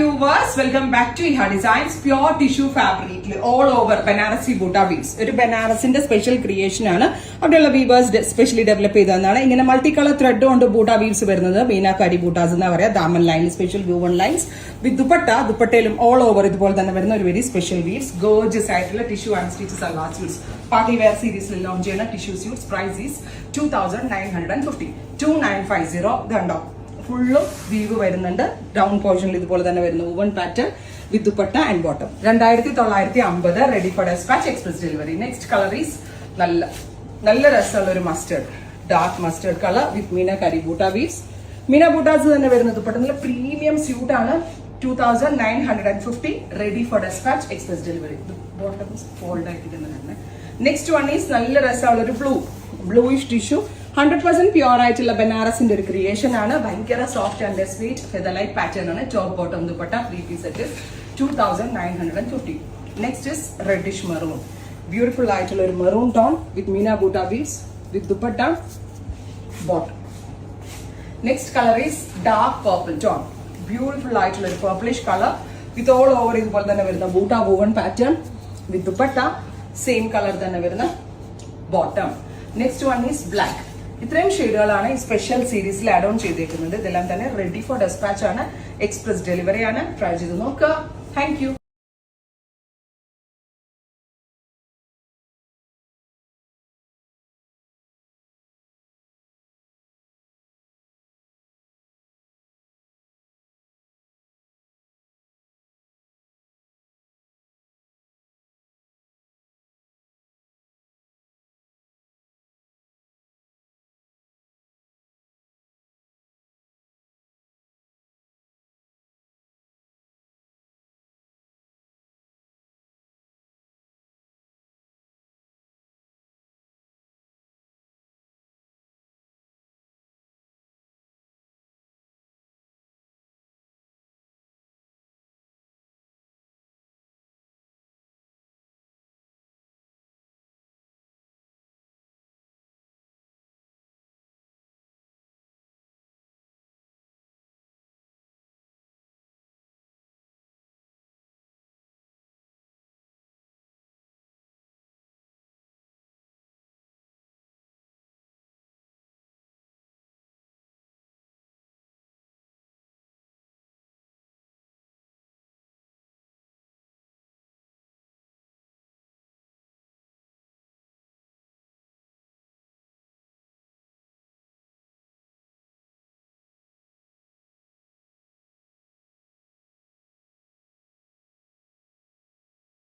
viewers, welcome back to Iha Designs. Pure tissue fabric all over Banarasi Buta weaves. ഒരു ബനാറസിന്റെ special creation ആണ്. അവിടെയുള്ള weavers specially develop ചെയ്തതാണ്. ഇങ്ങനെ multi colour thread കൊണ്ട് ബൂട്ട weaves വരുന്നത് മീനാക്കാരി ബൂട്ടാസ് എന്നാ പറയാ. ദാമൻ line special woven lines with ദുപ്പട്ടയിലും ഓൾ ഓവർ ഇതുപോലെ തന്നെ വരുന്ന ഒരു വെരി സ്പെഷ്യൽ വീവ്സ്. ഗോർജിയസ് ആയിട്ടുള്ള ടിഷ്യൂ ആൻഡ് സ്റ്റിച്ചസ് അല്ല സ്യൂട്ട്സ്. പാർട്ടി വെയർ സീരീസിൽ ലോഞ്ച് ചെയ്യുന്ന ടിഷ്യൂ സ്യൂട്ട്സ്. Price is 2950 2950. ഇതുണ്ടോ ഫുള്ളും വീവ് വരുന്നുണ്ട്. ഡൗൺ പോർഷനിൽ ഇതുപോലെ തന്നെ വരുന്നു woven pattern with dupatta and bottom. 2950 ready for dispatch express delivery. Next colour is നല്ല രസമുള്ള ഒരു mustard dark mustard colour with meenakari butta weaves. Meena buttas തന്നെ വരുന്നത് ദുപ്പട്ട നല്ല പ്രീമിയം സ്യൂട്ട് ആണ്. 2950 ready for dispatch express delivery. Bottom fold ആക്കിയിട്ടുണ്ട്. നെക്സ്റ്റ് വൺ ഈസ് നല്ല രസമുള്ള ഒരു ബ്ലൂയിഷ് ടിഷ്യൂ 100% പ്യൂർ ആയിട്ടുള്ള ബനാറസിന്റെ ഒരു ക്രിയേഷൻ ആണ്. ഭയങ്കര soft and sweet feather like pattern ആണ്. Top bottom dupatta 3 piece set 2950. Next is reddish maroon. Beautiful ആയിട്ടുള്ള ഒരു maroon tone with meena butta weaves with dupatta bottom. Next colour is dark purple tone. Beautiful ആയിട്ടുള്ള ഒരു purplish colour with all over ഇതുപോലെ തന്നെ വരുന്ന butta woven pattern with dupatta same colour തന്നെ വരുന്ന bottom. Next one is black. ഇത്രയും ഷെയ്ഡുകളാണ് ഈ സ്പെഷ്യൽ സീരീസിൽ ആഡ് ഓൺ ചെയ്തേക്കുന്നത്. ഇതെല്ലാം തന്നെ റെഡി ഫോർ ഡെസ്പാച്ച് ആണ്. എക്സ്പ്രസ് ഡെലിവറി ആണ്. ട്രൈ ചെയ്ത് നോക്കുക. Thank you.